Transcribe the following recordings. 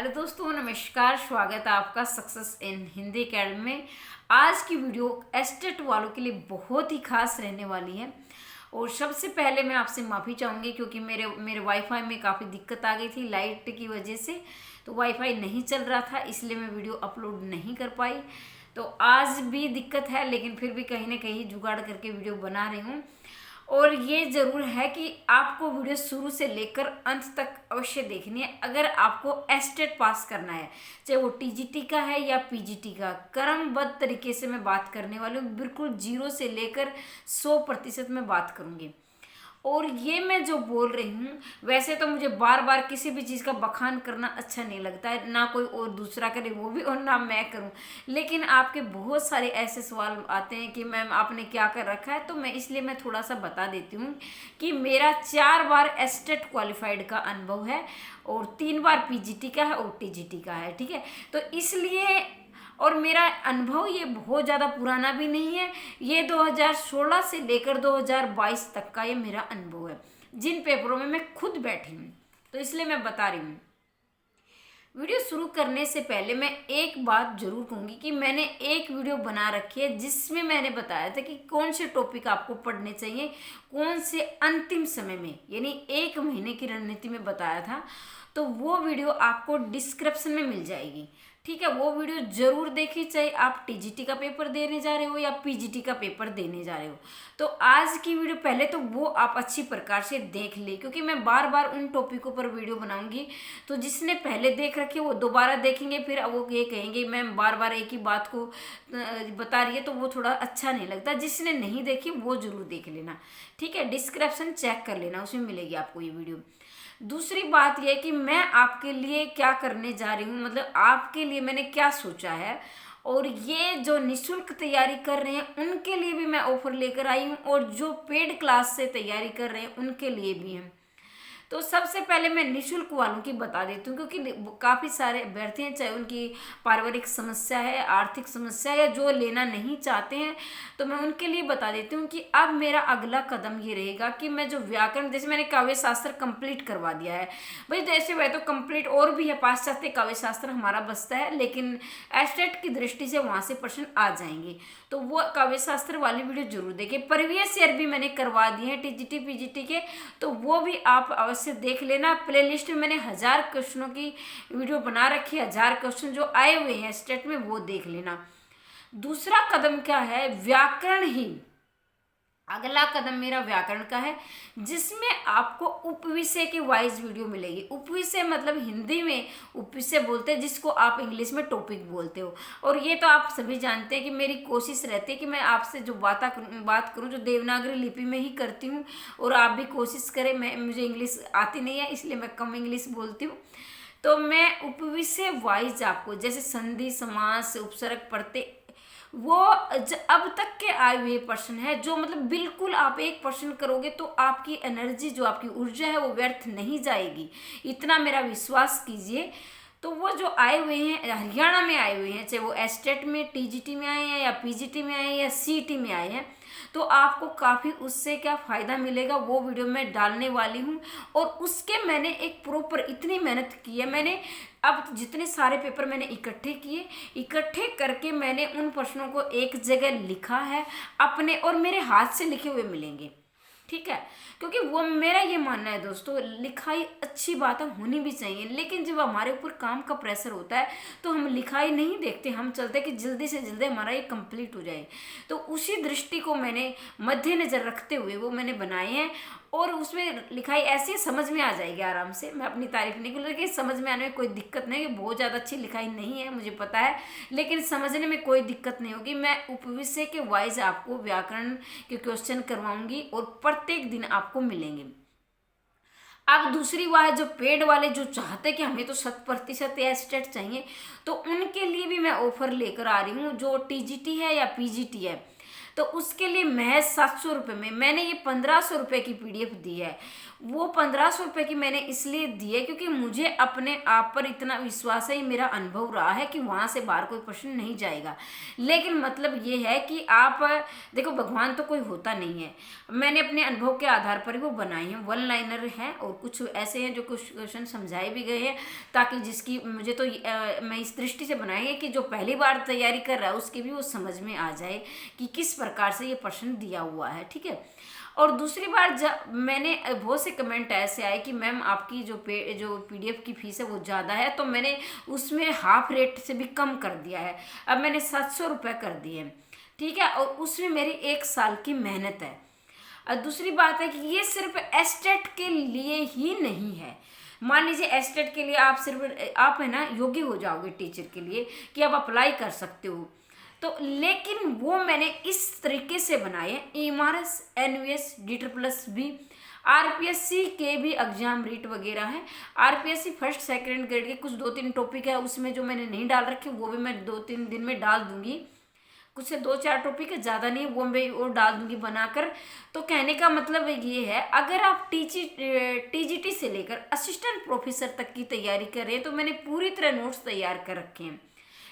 Hello दोस्तों, नमस्कार। स्वागत है आपका सक्सेस इन हिंदी अकेडमी में। आज की वीडियो एस्टेट वालों के लिए बहुत ही खास रहने वाली है। और सबसे पहले मैं आपसे माफ़ी चाहूँगी क्योंकि मेरे वाईफाई में काफ़ी दिक्कत आ गई थी लाइट की वजह से। तो वाईफाई नहीं चल रहा था, इसलिए मैं वीडियो अपलोड नहीं कर पाई। तो आज भी दिक्कत है, लेकिन फिर भी कहीं ना कहीं जुगाड़ करके वीडियो बना रही हूँ। और ये ज़रूर है कि आपको वीडियो शुरू से लेकर अंत तक अवश्य देखनी है अगर आपको एस्टेट पास करना है, चाहे वो टीजीटी का है या पीजीटी का। क्रमबद्ध तरीके से मैं बात करने वाली हूँ, बिल्कुल 0 से लेकर 100% मैं बात करूँगी। और ये मैं जो बोल रही हूँ, वैसे तो मुझे बार बार किसी भी चीज़ का बखान करना अच्छा नहीं लगता है, ना कोई और दूसरा करे वो भी, और ना मैं करूँ। लेकिन आपके बहुत सारे ऐसे सवाल आते हैं कि मैम आपने क्या कर रखा है, तो मैं इसलिए मैं थोड़ा सा बता देती हूँ कि मेरा 4 बार एस्टेट क्वालिफाइड का अनुभव है और 3 बार पीजीटी का है और टीजीटी का है। ठीक है, तो इसलिए और मेरा अनुभव ये बहुत ज़्यादा पुराना भी नहीं है, ये 2016 से लेकर 2022 तक का ये मेरा अनुभव है, जिन पेपरों में मैं खुद बैठी हूँ। तो इसलिए मैं बता रही हूँ। वीडियो शुरू करने से पहले मैं एक बात जरूर कहूँगी कि मैंने एक वीडियो बना रखी है जिसमें मैंने बताया था कि कौन से टॉपिक आपको पढ़ने चाहिए, कौन से अंतिम समय में, यानी 1 महीने की रणनीति में बताया था। तो वो वीडियो आपको डिस्क्रिप्शन में मिल जाएगी। ठीक है, वो वीडियो जरूर देखिए, चाहे आप टीजीटी का पेपर देने जा रहे हो या पीजीटी का पेपर देने जा रहे हो। तो आज की वीडियो पहले तो वो आप अच्छी प्रकार से देख ले, क्योंकि मैं बार बार उन टॉपिकों पर वीडियो बनाऊंगी। तो जिसने पहले देख रखी है वो दोबारा देखेंगे, फिर वो ये कहेंगे मैम बार बार एक ही बात को बता रही है, तो वो थोड़ा अच्छा नहीं लगता। जिसने नहीं देखी वो जरूर देख लेना। ठीक है, डिस्क्रिप्शन चेक कर लेना, उसमें मिलेगी आपको ये वीडियो। दूसरी बात यह कि मैं आपके लिए क्या करने जा रही हूँ, मतलब आपके लिए मैंने क्या सोचा है। और ये जो निशुल्क तैयारी कर रहे हैं उनके लिए भी मैं ऑफर लेकर आई हूँ, और जो पेड क्लास से तैयारी कर रहे हैं उनके लिए भी है। तो सबसे पहले मैं निशुल्क वालों की बता देती हूँ, क्योंकि काफ़ी सारे अभ्यर्थी हैं, चाहे उनकी पारिवारिक समस्या है, आर्थिक समस्या है, जो लेना नहीं चाहते हैं। तो मैं उनके लिए बता देती हूँ कि अब मेरा अगला कदम ये रहेगा कि मैं जो व्याकरण, जैसे मैंने काव्य शास्त्र कंप्लीट करवा दिया है भाई, जैसे वह तो कंप्लीट और भी है, पाश्चात्य काव्य शास्त्र हमारा बचता है, लेकिन एस्टेट की दृष्टि से वहाँ से प्रश्न आ जाएंगे। तो वो काव्य शास्त्र वाली वीडियो जरूर देखें। प्रीवियस ईयर भी मैंने करवा दिए हैं टीजीटी पीजीटी के, तो वो भी आप अवश्य देख लेना। प्लेलिस्ट में मैंने 1000 क्वेश्चनों की वीडियो बना रखी है, 1000 क्वेश्चन जो आए हुए हैं स्टेट में, वो देख लेना। दूसरा कदम क्या है, व्याकरण ही अगला कदम मेरा व्याकरण का है, जिसमें आपको उपविषय की वाइज वीडियो मिलेगी। उपविषय मतलब हिंदी में उपविषय बोलते हैं, जिसको आप इंग्लिश में टॉपिक बोलते हो। और ये तो आप सभी जानते हैं कि मेरी कोशिश रहती है कि मैं आपसे जो बात करूं जो देवनागरी लिपि में ही करती हूं, और आप भी कोशिश करें। मुझे इंग्लिश आती नहीं है, इसलिए मैं कम इंग्लिश बोलती हूँ। तो मैं उपविषय वाइज आपको, जैसे संधि, समास, उपसर्ग, प्रत्यय, वो अब तक के आए हुए प्रश्न है, जो मतलब बिल्कुल आप एक प्रश्न करोगे तो आपकी एनर्जी, जो आपकी ऊर्जा है, वो व्यर्थ नहीं जाएगी, इतना मेरा विश्वास कीजिए। तो वो जो आए हुए हैं हरियाणा में आए हुए हैं, चाहे वो एस्टेट में, टीजीटी में आए हैं या पीजीटी में आए हैं या सीईटी में आए हैं, तो आपको काफ़ी उससे क्या फ़ायदा मिलेगा वो वीडियो मैं डालने वाली हूँ। और उसके मैंने एक प्रॉपर इतनी मेहनत की है, मैंने अब जितने सारे पेपर मैंने इकट्ठे करके मैंने उन प्रश्नों को एक जगह लिखा है अपने, और मेरे हाथ से लिखे हुए मिलेंगे। ठीक है, क्योंकि वो मेरा ये मानना है दोस्तों, लिखाई अच्छी बात है, होनी भी चाहिए, लेकिन जब हमारे ऊपर काम का प्रेशर होता है तो हम लिखाई नहीं देखते, हम चलते कि जल्दी से जल्दी हमारा ये कंप्लीट हो जाए। तो उसी दृष्टि को मैंने मद्देनजर रखते हुए वो मैंने बनाए हैं, और उसमें लिखाई ऐसी समझ में आ जाएगी आराम से। मैं अपनी तारीफ नहीं करूँ, लेकिन समझ में आने में कोई दिक्कत नहीं है। बहुत ज़्यादा अच्छी लिखाई नहीं है मुझे पता है, लेकिन समझने में कोई दिक्कत नहीं होगी। मैं उपविषय के वाइज आपको व्याकरण के क्वेश्चन करवाऊंगी, और प्रत्येक दिन आपको मिलेंगे। अब दूसरी बात है, जो पेड वाले जो चाहते कि हमें तो 100% एस्टेट चाहिए, तो उनके लिए भी मैं ऑफर लेकर आ रही हूँ। जो टीजीटी है या पीजीटी है, तो उसके लिए महज 700 रुपये में मैंने ये 1500 रुपये की पीडीएफ दी है। वो 1500 रुपये की मैंने इसलिए दी है क्योंकि मुझे अपने आप पर इतना विश्वास है, मेरा अनुभव रहा है कि वहाँ से बाहर कोई प्रश्न नहीं जाएगा। लेकिन मतलब ये है कि आप देखो, भगवान तो कोई होता नहीं है, मैंने अपने अनुभव के आधार पर ही वो बनाई हैं, वन लाइनर हैं और कुछ ऐसे हैं जो कुछ क्वेश्चन समझाए भी गए हैं, ताकि जिसकी मुझे तो मैं इस दृष्टि से बनाई है कि जो पहली बार तैयारी कर रहा है उसके भी वो समझ में आ जाए कि किस प्रकार से ये प्रश्न दिया हुआ है। ठीक है। और दूसरी बार जब मैंने बहुत से कमेंट ऐसे आए कि मैम आपकी जो पीडीएफ की फीस है वो ज़्यादा है, तो मैंने उसमें हाफ रेट से भी कम कर दिया है, अब मैंने 700 रुपये कर दिए। ठीक है। और उसमें मेरी 1 साल की मेहनत है। और दूसरी बात है कि ये सिर्फ एस्टेट के लिए ही नहीं है। मान लीजिए एस्टेट के लिए आप है ना योग्य हो जाओगे टीचर के लिए कि आप अप्लाई कर सकते हो, तो लेकिन वो मैंने इस तरीके से बनाए हैं, एमआरएस, एनवीएस, DSSS, आरपीएससी के भी एग्जाम रीट वगैरह है। आरपीएससी फर्स्ट सेकंड ग्रेड के कुछ 2-3 टॉपिक है उसमें जो मैंने नहीं डाल रखे, वो भी मैं 2-3 दिन में डाल दूंगी। कुछ से 2-4 टॉपिक है, ज़्यादा नहीं, वो मैं वो डाल दूंगी बनाकर। तो कहने का मतलब ये है, अगर आप टीजीटी से लेकर असिस्टेंट प्रोफेसर तक की तैयारी कर रहे हैं तो मैंने पूरी तरह नोट्स तैयार कर रखे हैं,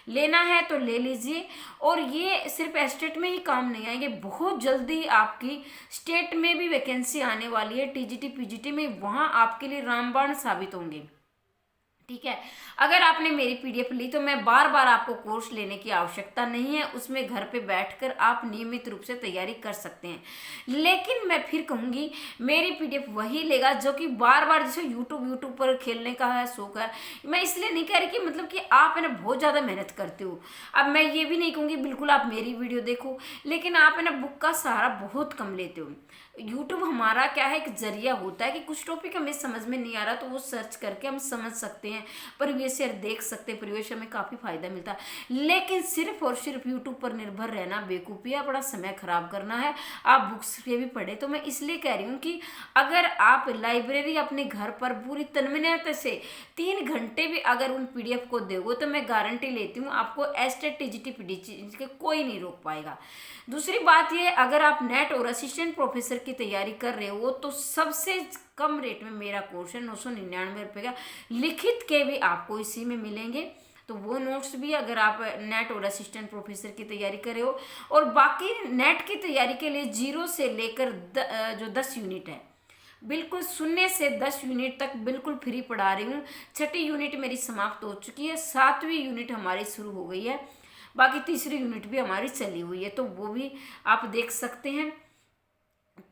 लेना है तो ले लीजिए। और ये सिर्फ स्टेट में ही काम नहीं आएंगे, बहुत जल्दी आपकी स्टेट में भी वैकेंसी आने वाली है, टीजीटी पीजीटी में, वहाँ आपके लिए रामबाण साबित होंगे। ठीक है। अगर आपने मेरी पीडीएफ ली तो मैं बार बार आपको कोर्स लेने की आवश्यकता नहीं है, उसमें घर पे बैठकर आप नियमित रूप से तैयारी कर सकते हैं। लेकिन मैं फिर कहूँगी, मेरी पीडीएफ वही लेगा जो कि बार बार, जैसे यूट्यूब पर खेलने का है शौक है, मैं इसलिए नहीं कह रही कि मतलब कि आप है ना बहुत ज़्यादा मेहनत करते हो। अब मैं ये भी नहीं कहूँगी बिल्कुल आप मेरी वीडियो देखो, लेकिन आप है ना बुक का सहारा बहुत कम लेते हो। यूट्यूब हमारा क्या है, एक जरिया होता है कि कुछ टॉपिक हमें समझ में नहीं आ रहा तो वो सर्च करके हम समझ सकते हैं, प्रीवियस ईयर देख सकते हैं, प्रीवियस ईयर में काफ़ी फायदा मिलता है। लेकिन सिर्फ और सिर्फ यूट्यूब पर निर्भर रहना बेवकूफ़ी है, बड़ा समय खराब करना है। आप बुक्स पे भी पढ़े। तो मैं इसलिए कह रही हूँ कि अगर आप लाइब्रेरी अपने घर पर पूरी तन्मयता से 3 घंटे भी अगर उन पीडीएफ को दोगे तो मैं गारंटी लेती हूँ आपको एस्टेट टीजीटी पीडीएफ के कोई नहीं रोक पाएगा। दूसरी बात ये, अगर आप नेट और असिस्टेंट प्रोफेसर की तैयारी कर रहे हो तो सबसे कम रेट में मेरा कोर्स है 999 रुपये का, लिखित के भी आपको इसी में मिलेंगे। तो वो नोट्स भी अगर आप नेट और असिस्टेंट प्रोफेसर की तैयारी कर रहे हो, और बाकी नेट की तैयारी के लिए 0 से लेकर जो 10 यूनिट है, बिल्कुल 0 से 10 यूनिट तक बिल्कुल फ्री पढ़ा रही हूँ। 6ठी यूनिट मेरी समाप्त हो चुकी है, 7वीं यूनिट हमारी शुरू हो गई है, बाकी 3री यूनिट भी हमारी चली हुई है, तो वो भी आप देख सकते हैं।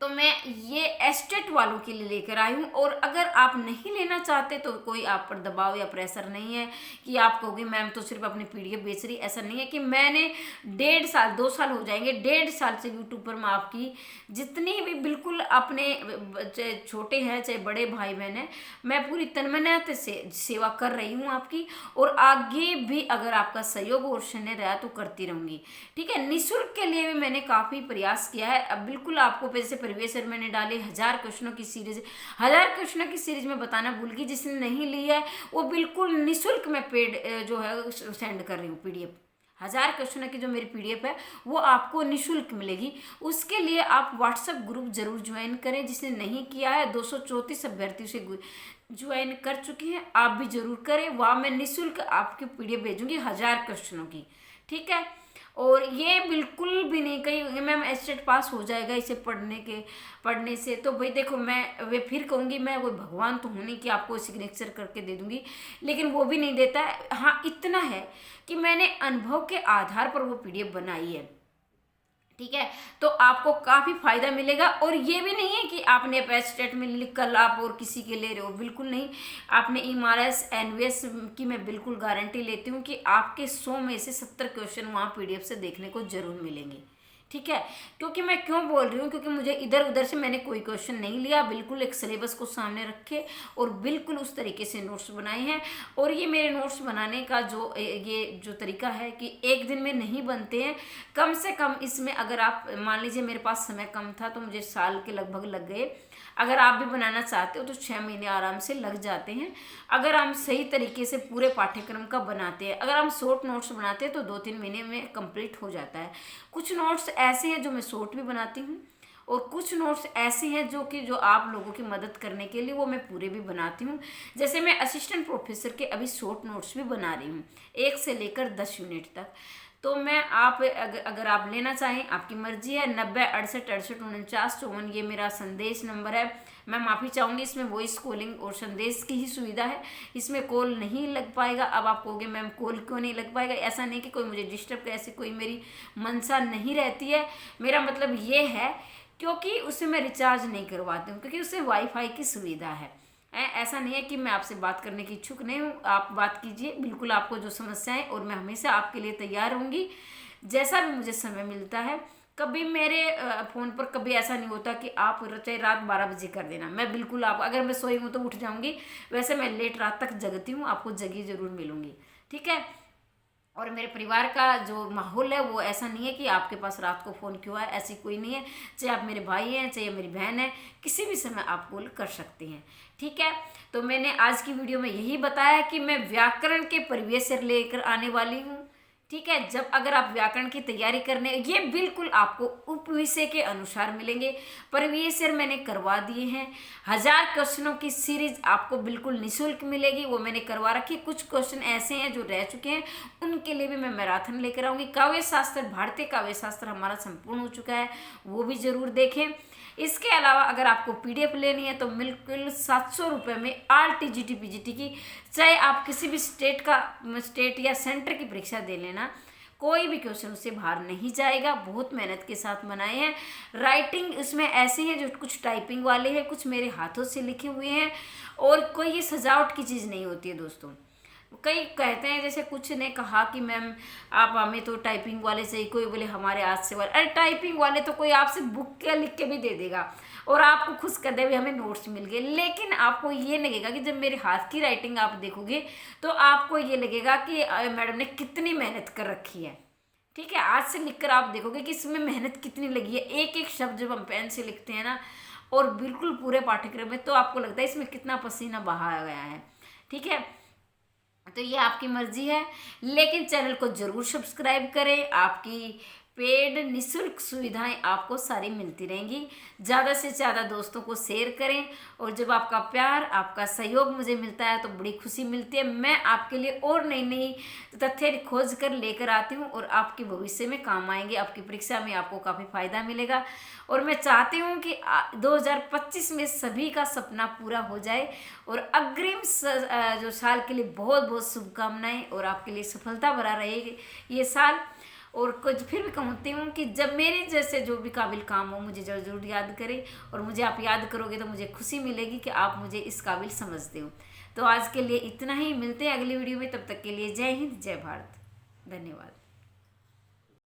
तो मैं ये एस्टेट वालों के लिए लेकर आई हूँ। और अगर आप नहीं लेना चाहते तो कोई आप पर दबाव या प्रेशर नहीं है कि आप कहोगे मैम तो सिर्फ अपनी पीडीएफ बेच रही। ऐसा नहीं है कि मैंने 1.5 साल 2 साल हो जाएंगे, 1.5 साल से यूट्यूब पर मैं आपकी जितनी भी बिल्कुल अपने चाहे छोटे हैं चाहे बड़े भाई बहन हैं, मैं पूरी तन्मयता से सेवा कर रही हूँ आपकी, और आगे भी अगर आपका सहयोग और स्नेह रहा तो करती रहूँगी। ठीक है। निःशुल्क के लिए भी मैंने काफ़ी प्रयास किया है। अब बिल्कुल आपको जैसे प्रीवियस ईयर मैंने डाले 1000 क्वेश्चनों की सीरीज, 1000 क्वेश्चनों की सीरीज में बताना भूल गई, जिसने नहीं लिया है वो बिल्कुल निःशुल्क में पेड जो है सेंड कर रही हूँ पीडीएफ। 1000 क्वेश्चनों की जो मेरी पीडीएफ है वो आपको निःशुल्क मिलेगी। उसके लिए आप व्हाट्सएप ग्रुप जरूर ज्वाइन करें, जिसने नहीं किया है 234 अभ्यर्थियों से ज्वाइन कर चुके हैं, आप भी जरूर करें। वहाँ मैं निःशुल्क आपकी पीडीएफ भेजूंगी 1000 क्वेश्चनों की। ठीक है। और ये बिल्कुल भी नहीं कहीं मैम एस्टेट पास हो जाएगा इसे पढ़ने से, तो भाई देखो मैं वे फिर कहूँगी मैं कोई भगवान तो हूँ नहीं कि आपको सिग्नेचर करके दे दूँगी, लेकिन वो भी नहीं देता है। हाँ इतना है कि मैंने अनुभव के आधार पर वो पीडीएफ बनाई है। ठीक है। तो आपको काफ़ी फायदा मिलेगा। और ये भी नहीं है कि आपने एस्टेट में लिख कर आप और किसी के ले रहे हो, बिल्कुल नहीं। आपने एमआरएस एनवीएस की मैं बिल्कुल गारंटी लेती हूँ कि आपके 100 में से 70 क्वेश्चन वहाँ पीडीएफ से देखने को जरूर मिलेंगे। ठीक है। क्योंकि मैं क्यों बोल रही हूँ, क्योंकि मुझे इधर उधर से मैंने कोई क्वेश्चन नहीं लिया, बिल्कुल एक सिलेबस को सामने रखे और बिल्कुल उस तरीके से नोट्स बनाए हैं। और ये मेरे नोट्स बनाने का जो तरीका है कि एक दिन में नहीं बनते हैं, कम से कम इसमें अगर आप मान लीजिए मेरे पास समय कम था तो मुझे साल के लगभग लग गए। अगर आप भी बनाना चाहते हो तो 6 महीने आराम से लग जाते हैं, अगर हम सही तरीके से पूरे पाठ्यक्रम का बनाते हैं। अगर हम शॉर्ट नोट्स बनाते हैं तो 2-3 महीने में कंप्लीट हो जाता है। कुछ नोट्स ऐसे हैं जो मैं शॉर्ट भी बनाती हूँ और कुछ नोट्स ऐसे हैं जो आप लोगों की मदद करने के लिए वो मैं पूरे भी बनाती हूँ। जैसे मैं असिस्टेंट प्रोफेसर के अभी शॉर्ट नोट्स भी बना रही हूँ 1 से लेकर 10 यूनिट तक। तो मैं अगर आप लेना चाहें, आपकी मर्जी है। 90 68 68 49 54 ये मेरा संदेश नंबर है। मैं माफ़ी चाहूँगी, इसमें वॉइस कॉलिंग और संदेश की ही सुविधा है, इसमें कॉल नहीं लग पाएगा। अब आप कहोगे मैम कॉल क्यों नहीं लग पाएगा? ऐसा नहीं कि कोई मुझे डिस्टर्ब करे, ऐसी कोई मेरी मंशा नहीं रहती है। मेरा मतलब ये है क्योंकि उसे मैं रिचार्ज नहीं करवाती हूँ, क्योंकि उससे वाईफाई की सुविधा है। ऐसा नहीं है कि मैं आपसे बात करने की इच्छुक नहीं हूँ, आप बात कीजिए, बिल्कुल आपको जो समस्याएं, और मैं हमेशा आपके लिए तैयार रहूँगी जैसा भी मुझे समय मिलता है। कभी मेरे फ़ोन पर कभी ऐसा नहीं होता कि आप चाहे रात 12 बजे कर देना, मैं बिल्कुल आप, अगर मैं सोई हूँ तो उठ जाऊँगी। वैसे मैं लेट रात तक जगती हूँ, आपको जगी ज़रूर मिलूँगी, ठीक है। और मेरे परिवार का जो माहौल है वो ऐसा नहीं है कि आपके पास रात को फ़ोन क्यों है, ऐसी कोई नहीं है। चाहे आप मेरे भाई हैं, चाहे मेरी बहन है, किसी भी समय आप कॉल कर सकते हैं, ठीक है। तो मैंने आज की वीडियो में यही बताया कि मैं व्याकरण के परिवेश से लेकर आने वाली हूँ, ठीक है। जब अगर आप व्याकरण की तैयारी करने, ये बिल्कुल आपको उपविषय के अनुसार मिलेंगे। परिवेश मैंने करवा दिए हैं। 1000 क्वेश्चनों की सीरीज आपको बिल्कुल निःशुल्क मिलेगी, वो मैंने करवा रखी। कुछ क्वेश्चन ऐसे हैं जो रह चुके हैं, उनके लिए भी मैं मैराथन लेकर आऊँगी। काव्य शास्त्र, भारतीय काव्य शास्त्र हमारा संपूर्ण हो चुका है, वो भी ज़रूर देखें। इसके अलावा अगर आपको PDF लेनी है तो बिल्कुल 700 रुपये में RTGT PGT की, चाहे आप किसी भी स्टेट या सेंटर की परीक्षा दे लेना, कोई भी क्वेश्चन उससे बाहर नहीं जाएगा। बहुत मेहनत के साथ बनाए हैं। राइटिंग इसमें ऐसी है जो कुछ टाइपिंग वाले हैं, कुछ मेरे हाथों से लिखे हुए हैं, और कोई ये सजावट की चीज़ नहीं होती है दोस्तों। कई कहते हैं, जैसे कुछ ने कहा कि मैम आप हमें तो टाइपिंग वाले से ही, कोई बोले हमारे हाथ से वाले। अरे टाइपिंग वाले तो कोई आपसे बुक क्या लिख के भी दे देगा और आपको खुश कर दे भी हमें नोट्स मिल गए, लेकिन आपको ये लगेगा कि जब मेरे हाथ की राइटिंग आप देखोगे तो आपको ये लगेगा कि मैडम ने कितनी मेहनत कर रखी है, ठीक है। आज से लिखकर आप देखोगे कि इसमें मेहनत कितनी लगी है। एक एक शब्द जब हम पेन से लिखते हैं ना, और बिल्कुल पूरे पाठ्यक्रम में, तो आपको लगता है इसमें कितना पसीना बहाया गया है, ठीक है। तो ये आपकी मर्जी है, लेकिन चैनल को जरूर सब्सक्राइब करें। आपकी पेड निःशुल्क सुविधाएं आपको सारी मिलती रहेंगी। ज़्यादा से ज़्यादा दोस्तों को शेयर करें, और जब आपका प्यार, आपका सहयोग मुझे मिलता है तो बड़ी खुशी मिलती है। मैं आपके लिए और नई नई तथ्य खोज कर लेकर आती हूँ, और आपके भविष्य में काम आएंगे। आपकी परीक्षा में आपको काफ़ी फायदा मिलेगा, और मैं चाहती हूँ कि 2025 में सभी का सपना पूरा हो जाए, और अग्रिम जो साल के लिए बहुत बहुत शुभकामनाएं, और आपके लिए सफलता भरा रहेगी ये साल। और कुछ फिर भी कहती हूँ कि जब मेरे जैसे जो भी काबिल काम हो मुझे जरूर याद करें, और मुझे आप याद करोगे तो मुझे खुशी मिलेगी कि आप मुझे इस काबिल समझते हो। तो आज के लिए इतना ही, मिलते हैं अगली वीडियो में। तब तक के लिए जय हिंद, जय भारत, धन्यवाद।